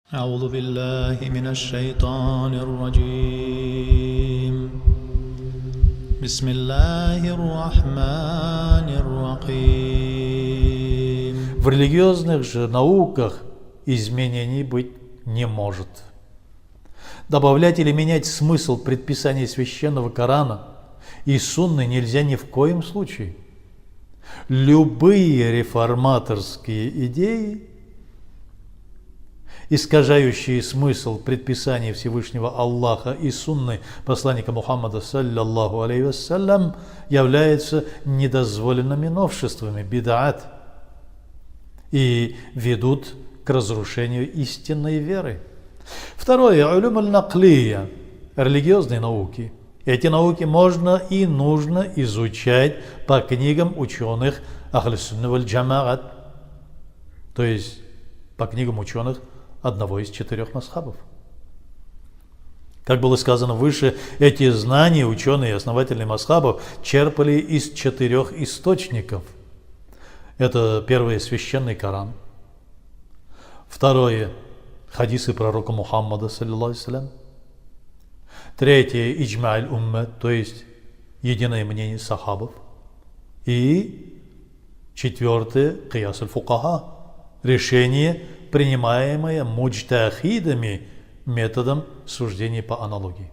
أعوذ بالله من الشيطان الرجيم بسم الله الرحمن الرحيم. В религиозных же науках изменений быть не может. Добавлять или менять смысл предписаний священного Корана и Сунны нельзя ни в коем случае. Любые реформаторские идеи, искажающие смысл предписаний Всевышнего Аллаха и Сунны посланника Мухаммада саллаллаху алейхи вассалям, являются недозволенными новшествами, бидаат, и ведут к разрушению истинной веры. Второе, улюм аль-наклия, религиозные науки. Эти науки можно и нужно изучать по книгам ученых Ахль-сунна валь-джамаат, то есть по книгам ученых одного из 4 мазхабов. Как было сказано выше, эти знания ученые и основатели мазхабов черпали из 4 источников. Это первое, священный Коран. Второе, хадисы пророка Мухаммада саллаллаху алейхи вассалям. Третье, иджма аль-уммат, то есть единое мнение сахабов. И четвертое, кияс аль-фукаха, решение, принимаемое муджтахидами методом суждений по аналогии.